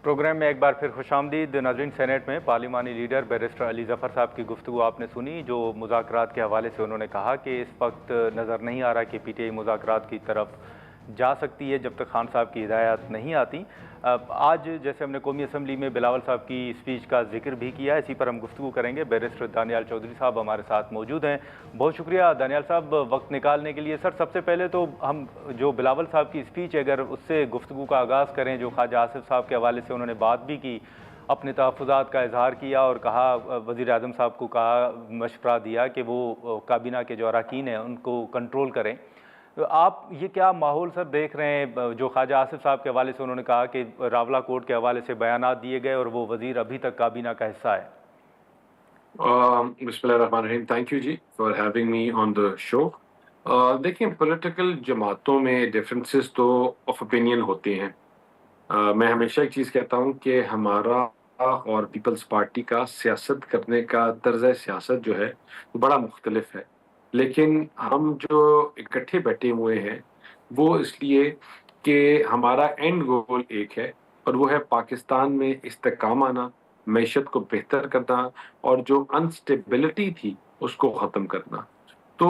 Programme में एक बार फिर खुशामदीद नाज़रीन। सेनेट में पार्लिमानी लीडर बैरिस्टर अली ज़फ़र साहब की गुफ्तगू आपने सुनी, जो मुज़ाकरात के हवाले से उन्होंने कहा कि इस वक्त नज़र नहीं आ रहा कि पीटीआई मुज़ाकरात की तरफ जा सकती है जब तक खान साहब की हिदायत नहीं आती। आज जैसे हमने कौमी असम्बली में बिलावल साहब की स्पीच का जिक्र भी किया, इसी पर हम गुफ्तगू करेंगे। बैरिस्टर दानियाल चौधरी साहब हमारे साथ मौजूद हैं। बहुत शुक्रिया दानियाल साहब वक्त निकालने के लिए। सर, सबसे पहले तो हम जो बिलावल साहब की स्पीच है, अगर उससे गुफ्तगू का आगाज़ करें, जो ख्वाजा आसिफ साहब के हवाले से उन्होंने बात भी की, अपने तहफ़्फ़ुज़ात का इजहार किया और कहा, वज़ीर आज़म साहब को कहा, मशवरा दिया कि वो काबीना के जो अरकान हैं उनको कंट्रोल करें। तो आप ये क्या माहौल सर देख रहे हैं? जो ख्वाजा आसिफ साहब के हवाले से उन्होंने कहा कि रावला कोर्ट के हवाले से बयानात दिए गए और वो वज़ीर अभी तक काबीना का हिस्सा है। बिस्मिल्लाहिर्रहमानिर्रहीम। Thank you ji for having me on the show. देखिए, पॉलिटिकल जमातों में डिफरेंसेस तो ऑफ ओपिनियन होते हैं। मैं हमेशा एक चीज़ कहता हूँ कि हमारा और पीपल्स पार्टी का सियासत करने का तर्ज सियासत जो है वो बड़ा मुख्तलिफ है, लेकिन हम जो इकट्ठे बैठे हुए हैं वो इसलिए कि हमारा एंड गोल एक है, और वो है पाकिस्तान में इस्तेकाम आना, मईशत को बेहतर करना और जो अनस्टेबिलिटी थी उसको ख़त्म करना। तो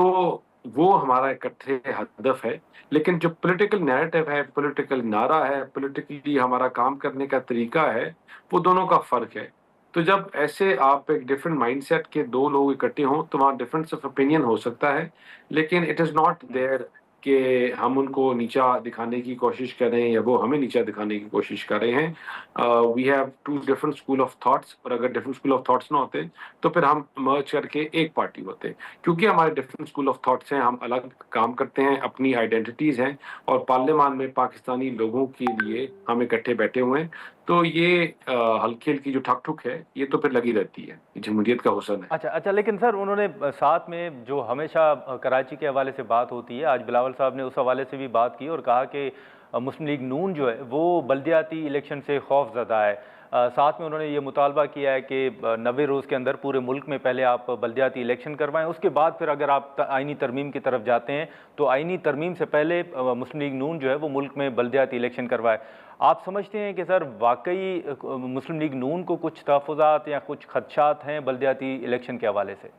वो हमारा इकट्ठे हदफ है। लेकिन जो पॉलिटिकल नैरेटिव है, पॉलिटिकल नारा है, पॉलिटिकली हमारा काम करने का तरीका है, वो दोनों का फ़र्क है। तो जब ऐसे आप एक डिफरेंट माइंडसेट के 2 लोग इकट्ठे हों, तो वहाँ डिफरेंस ऑफ ओपिनियन हो सकता है, लेकिन इट इज़ नॉट देयर कि हम उनको नीचा दिखाने की कोशिश कर रहे हैं या वो हमें नीचा दिखाने की कोशिश कर रहे हैं। We have 2 different school of thoughts, और अगर डिफरेंट स्कूल ऑफ थॉट्स ना होते, तो फिर हम मर्ज करके एक पार्टी होते। क्योंकि हमारे डिफरेंट स्कूल ऑफ थॉट्स हैं, हम अलग काम करते हैं, अपनी आइडेंटिटीज़ हैं, और पार्लियामान में पाकिस्तानी लोगों के लिए हम इकट्ठे बैठे हुए हैं। तो ये हल्की-हल्की जो ठक-ठुक है, ये तो फिर लगी रहती है। ये जमहूरियत का हुस्न है। अच्छा अच्छा, लेकिन सर उन्होंने साथ में जो हमेशा कराची के हवाले से बात होती है, आज बिलावल साहब ने उस हवाले से भी बात की और कहा कि मुस्लिम लीग नून जो है वो बल्दियाती इलेक्शन से खौफज़दा है। साथ में उन्होंने ये मुतालबा किया है कि 90 रोज़ के अंदर पूरे मुल्क में पहले आप बल्दियाती इलेक्शन करवाएं, उसके बाद फिर अगर आप आइनी तरमीम की तरफ जाते हैं तो आइनी तरमीम से पहले मुस्लिम लीग नून जो है वो मुल्क में बल्दियाती इलेक्शन करवाए। आप समझते हैं कि सर वाकई मुस्लिम लीग नून को कुछ तहफ़्फ़ुज़ात या कुछ खदशात हैं बल्दियाती इलेक्शन के हवाले से?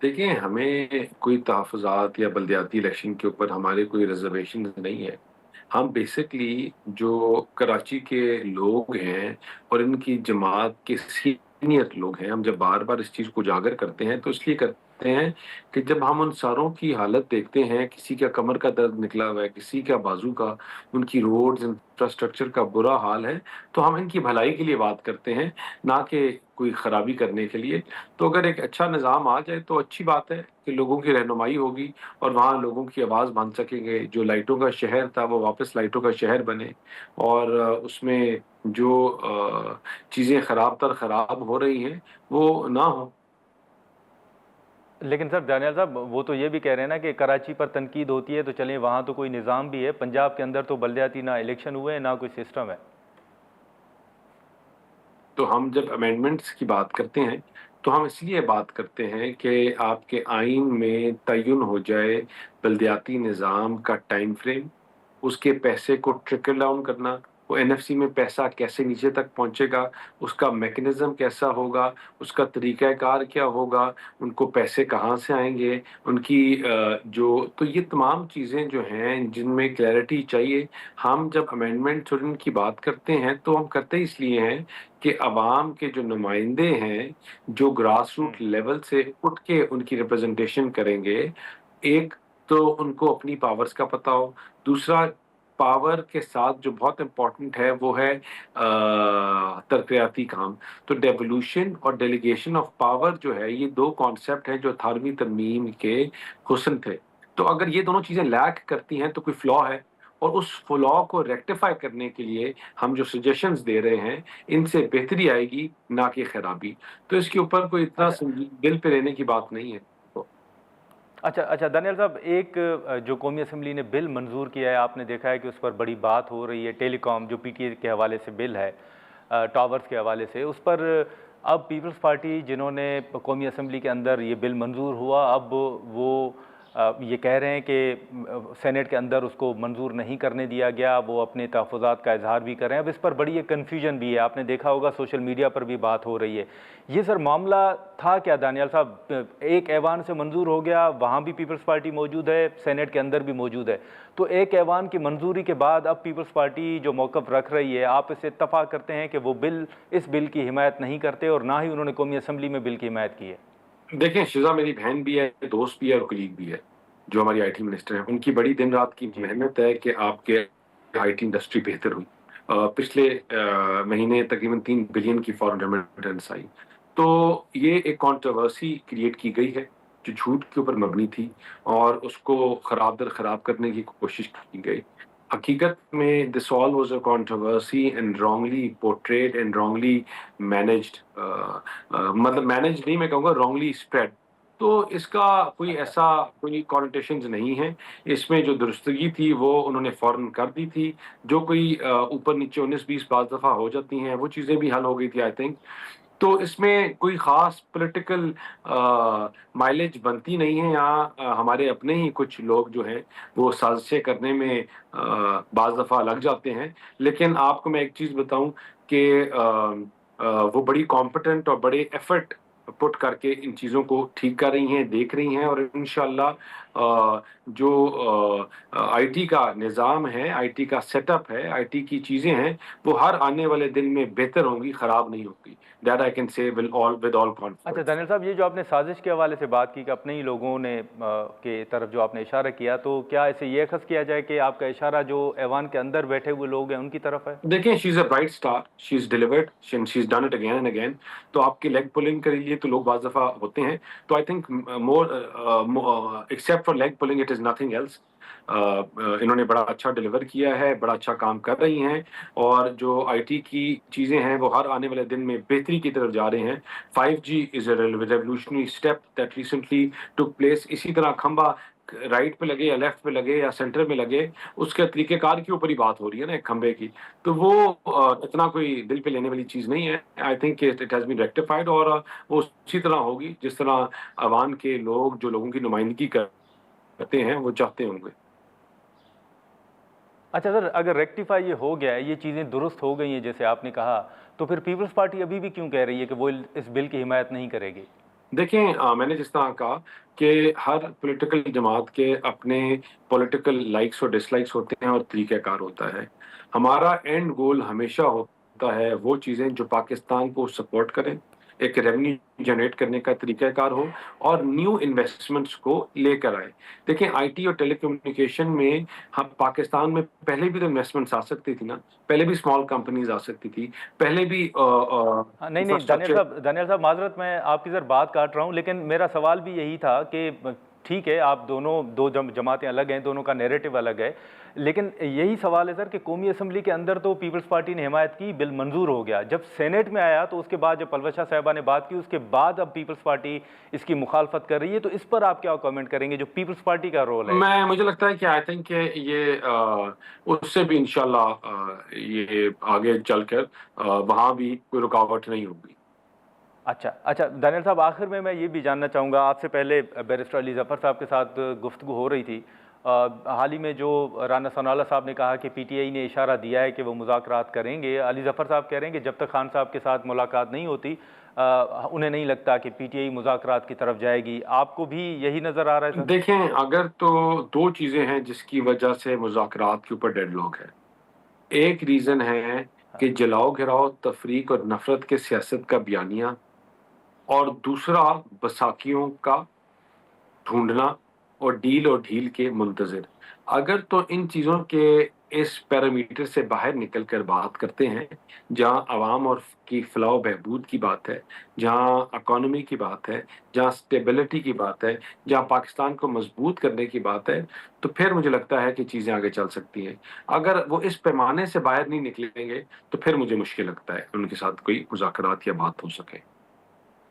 देखिए, हमें कोई तहफ़्फ़ुज़ात या बल्दियाती इलेक्शन के ऊपर हमारे कोई रिज़र्वेशंस नहीं है। हम बेसिकली जो कराची के लोग हैं और इनकी जमात के सीनियर लोग हैं, हम जब बार-बार इस चीज़ को उजागर करते हैं, तो इसलिए करते हैं कि जब हम उन सारों की हालत देखते हैं, किसी का कमर का दर्द निकला हुआ है, किसी का बाजू का, उनकी रोड्स, इंफ्रास्ट्रक्चर का बुरा हाल है, तो हम इनकी भलाई के लिए बात करते हैं, ना कि कोई खराबी करने के लिए। तो अगर एक अच्छा निज़ाम आ जाए, तो अच्छी बात है कि लोगों की रहनुमाई होगी और वहाँ लोगों की आवाज़ बन सकेंगे। जो लाइटों का शहर था, वो वापस लाइटों का शहर बने, और उसमें जो चीज़ें खराब तर खराब हो रही हैं, वो ना हो। लेकिन सर दानियाल साहब वो तो ये भी कह रहे हैं ना कि कराची पर तनकीद होती है तो चलें, वहाँ तो कोई निज़ाम भी है। पंजाब के अंदर तो बल्दियाती ना इलेक्शन हुए हैं ना कोई सिस्टम है। तो हम जब अमेंडमेंट्स की बात करते हैं, तो हम इसलिए बात करते हैं कि आपके आइन में तय्युन हो जाए बल्दियाती निज़ाम का टाइम फ्रेम, उसके पैसे को ट्रिकल डाउन करना, वो एनएफसी में पैसा कैसे नीचे तक पहुँचेगा, उसका मैकेनिज़्म कैसा होगा, उसका तरीक़ाकार क्या होगा, उनको पैसे कहाँ से आएँगे, उनकी तो ये तमाम चीज़ें जो हैं जिनमें क्लैरिटी चाहिए। हम जब अमेंडमेंट्स और इनकी बात करते हैं, तो हम करते इसलिए हैं कि अवाम के जो नुमाइंदे हैं, जो ग्रास रूट लेवल से उठ के उनकी रिप्रेज़ेंटेशन करेंगे, एक तो उनको अपनी पावर्स का पता हो, दूसरा पावर के साथ जो बहुत इम्पोर्टेंट है वो है तरक्याती काम। तो डेवोल्यूशन और डेलीगेशन ऑफ पावर जो है, ये 2 कॉन्सेप्ट हैं जो 18वीं तरमीम के हुस्न थे। तो अगर ये दोनों चीज़ें लैक करती हैं, तो कोई फ्लॉ है, और उस फ्लॉ को रेक्टिफ़ाई करने के लिए हम जो सजेशंस दे रहे हैं, इनसे बेहतरी आएगी, ना कि खराबी। तो इसके ऊपर कोई इतना अच्छा दिल पे लेने की बात नहीं है। अच्छा अच्छा, दानियाल साहब एक जो कौमी असम्बली ने बिल मंजूर किया है, आपने देखा है कि उस पर बड़ी बात हो रही है। टेलीकॉम जो पीटीए के हवाले से बिल है, टावर्स के हवाले से, उस पर अब पीपल्स पार्टी जिन्होंने कौमी असम्बली के अंदर ये बिल मंजूर हुआ, अब वो یہ کہہ رہے ہیں کہ سینٹ کے اندر اس کو منظور نہیں کرنے دیا گیا، وہ اپنے تحفظات کا اظہار بھی کر رہے ہیں۔ اب اس پر بڑی ایک کنفیوژن بھی ہے، آپ نے دیکھا ہوگا سوشل میڈیا پر بھی بات ہو رہی ہے۔ یہ سر معاملہ تھا کیا دانیال صاحب؟ ایک ایوان سے منظور ہو گیا، وہاں بھی پیپلز پارٹی موجود ہے، سینٹ کے اندر بھی موجود ہے، تو ایک ایوان کی منظوری کے بعد اب پیپلز پارٹی جو موقف رکھ رہی ہے، آپ اس سے اتفاق کرتے ہیں کہ وہ اس بل کی حمایت نہیں کرتے اور نہ ہی انہوں نے قومی اسمبلی میں بل کی حمایت کی ہے؟ دیکھیں، شزا میری بہن بھی ہے، دوست بھی ہے اور کلیگ بھی ہے، جو ہماری آئی ٹی منسٹر ہیں۔ ان کی بڑی دن رات کی جی محنت ہے کہ آپ کے آئی ٹی انڈسٹری بہتر ہوئی۔ پچھلے مہینے تقریباً 3 بلین کی فارن ریمیٹنس آئی، تو یہ ایک کانٹروورسی کریٹ کی گئی ہے جو جھوٹ کے اوپر مبنی تھی، اور اس کو خراب در خراب کرنے کی کوشش کی گئی۔ حقیقت میں this all was a controversy and wrongly portrayed and wrongly managed, مطلب مینج نہیں، میں کہوں گا رانگلی اسپریڈ۔ تو اس کا کوئی اچھا ایسا کوئی کانوٹیشنز نہیں ہے، اس میں جو درستگی تھی وہ انہوں نے فوراً کر دی تھی۔ جو کوئی اوپر نیچے 19-20 بعض دفعہ ہو جاتی ہیں، وہ چیزیں بھی حل ہو گئی تھی آئی تھنک۔ تو اس میں کوئی خاص پولیٹیکل مائلیج بنتی نہیں ہے۔ یہاں ہمارے اپنے ہی کچھ لوگ جو ہیں وہ سازشیں کرنے میں بعض دفعہ لگ جاتے ہیں، لیکن آپ کو میں ایک چیز بتاؤں کہ وہ بڑی کمپٹنٹ اور بڑے ایفرٹ پٹ کر کے ان چیزوں کو ٹھیک کر رہی ہیں، دیکھ رہی ہیں، اور انشاءاللہ جو آئی ٹی کا نظام ہے، آئی ٹی کا سیٹ اپ ہے، آئی ٹی کی چیزیں ہیں، وہ ہر آنے والے دن میں بہتر ہوں گی، خراب نہیں ہوگی۔ That I can say with all اچھا کانفیڈنس۔ دانیال صاحب، یہ جو آپ نے سازش کے حوالے سے بات کی کہ اپنے ہی لوگوں نے کے طرف جو آپ نے اشارہ کیا، تو کیا اسے یہ اخذ کیا جائے کہ آپ کا اشارہ جو ایوان کے اندر بیٹھے ہوئے لوگ ہیں ان کی طرف ہے؟ دیکھیں، she is a bright star, she is delivered, she is done it again and again. تو آپ کی لیگ پولنگ کے لیے تو لوگ بعض دفعہ ہوتے ہیں، تو I think more except for leg pulling it is nothing else. انہوں نے بڑا اچھا ڈیلیور کیا ہے، بڑا اچھا کام کر رہی ہیں، اور جو آئی ٹی کی چیزیں ہیں وہ ہر آنے والے دن میں بہتری کی طرف جا رہے ہیں۔ 5G is a revolutionary step that recently took place. اسی طرح کھمبا رائٹ پہ لگے یا لیفٹ پہ لگے یا سینٹر میں لگے، اس کے طریقہ کار کے اوپر ہی بات ہو رہی ہے نا ایک کھمبے کی، تو وہ اتنا کوئی دل پہ لینے والی چیز نہیں ہے۔ I think it has been rectified, اور وہ اسی طرح ہوگی جس طرح عوام کے لوگ جو لوگوں کی نمائندگی کرتے ہیں وہ چاہتے ہوں گے۔ اچھا سر، اگر ریکٹیفائی یہ ہو گیا ہے، یہ چیزیں درست ہو گئی ہیں جیسے آپ نے کہا، تو پھر پیپلز پارٹی ابھی بھی کیوں کہہ رہی ہے کہ وہ اس بل کی حمایت نہیں کرے گی؟ دیکھیں، میں نے جس طرح کہا کہ ہر پولیٹیکل جماعت کے اپنے پولیٹیکل لائکس اور ڈس لائکس ہوتے ہیں اور طریقہ کار ہوتا ہے۔ ہمارا اینڈ گول ہمیشہ ہوتا ہے وہ چیزیں جو پاکستان کو سپورٹ کریں، ایک ریونیو جنریٹ کرنے کا طریقہ کار ہو، اور نیو انویسٹمنٹس کو لے کر آئے۔ دیکھیں، آئی ٹی اور ٹیلی کمیونیکیشن میں ہم پاکستان میں پہلے بھی تو انویسٹمنٹس آ سکتی تھی نا، پہلے بھی اسمال کمپنیز آ سکتی تھی، پہلے بھی نہیں نہیں دانیال انفراسٹرکچر۔ صاحب معذرت، میں آپ کی ذرا بات کاٹ رہا ہوں، لیکن میرا سوال بھی یہی تھا کہ ٹھیک ہے، آپ دو جماعتیں الگ ہیں، دونوں کا نیریٹو الگ ہے، لیکن یہی سوال ہے سر کہ قومی اسمبلی کے اندر تو پیپلز پارٹی نے حمایت کی، بل منظور ہو گیا، جب سینیٹ میں آیا تو اس کے بعد جب پلوشا صاحبہ نے بات کی، اس کے بعد اب پیپلز پارٹی اس کی مخالفت کر رہی ہے، تو اس پر آپ کیا کامنٹ کریں گے جو پیپلز پارٹی کا رول ہے؟ مجھے لگتا ہے کہ آئی تھنک کہ یہ اس سے بھی انشاءاللہ یہ آگے چل کر وہاں بھی کوئی رکاوٹ نہیں ہوگی۔ اچھا دانیال صاحب، آخر میں یہ بھی جاننا چاہوں گا، آپ سے پہلے بیرسٹر علی ظفر صاحب کے ساتھ گفتگو ہو رہی تھی، حال ہی میں جو رانا ثناءاللہ صاحب نے کہا کہ پی ٹی آئی نے اشارہ دیا ہے کہ وہ مذاکرات کریں گے، علی ظفر صاحب کہہ رہے ہیں کہ جب تک خان صاحب کے ساتھ ملاقات نہیں ہوتی انہیں نہیں لگتا کہ پی ٹی آئی مذاکرات کی طرف جائے گی۔ آپ کو بھی یہی نظر آ رہا ہے سر؟ دیکھیں، اگر تو دو چیزیں ہیں جس کی وجہ سے مذاکرات کے اوپر ڈیڈ لاک ہے۔ ایک ریزن ہے کہ جلاؤ گھراؤ، تفریق اور نفرت کے سیاست کا بیانیہ، اور دوسرا بساکیوں کا ڈھونڈنا اور ڈھیل کے منتظر۔ اگر تو ان چیزوں کے اس پیرامیٹر سے باہر نکل کر بات کرتے ہیں، جہاں عوام اور کی فلاح و بہبود کی بات ہے، جہاں اکانومی کی بات ہے، جہاں سٹیبلٹی کی بات ہے، جہاں پاکستان کو مضبوط کرنے کی بات ہے، تو پھر مجھے لگتا ہے کہ چیزیں آگے چل سکتی ہیں۔ اگر وہ اس پیمانے سے باہر نہیں نکلیں گے تو پھر مجھے مشکل لگتا ہے ان کے ساتھ کوئی مذاکرات یا بات ہو سکے۔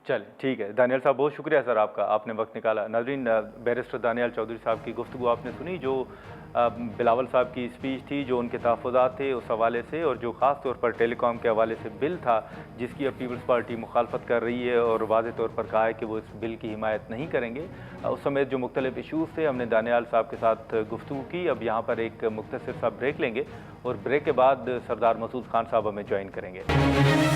चलें, ठीक है। दानियाल साहब बहुत शुक्रिया सर आपका, आपने वक्त निकाला। नाज़रीन, बैरिस्टर दानियाल चौधरी साहब की गुफ्तगू आपने सुनी, जो बिलावल साहब की स्पीच थी, जो उनके तहफ़्फ़ुज़ात थे उस हवाले से, और जो ख़ास तौर पर टेलीकॉम के हवाले से बिल था जिसकी अब पीपल्स पार्टी मुखालफत कर रही है और वाज़ेह तौर पर कहा है कि वो इस बिल की हिमायत नहीं करेंगे। उस समेत जो मुख्तलिफ इशूज़ थे, हमने दानियाल साहब के साथ गुफ्तगू की। अब यहाँ पर एक मुख्तसर सा ब्रेक लेंगे और ब्रेक के बाद सरदार मसूद खान साहब हमें ज्वाइन करेंगे।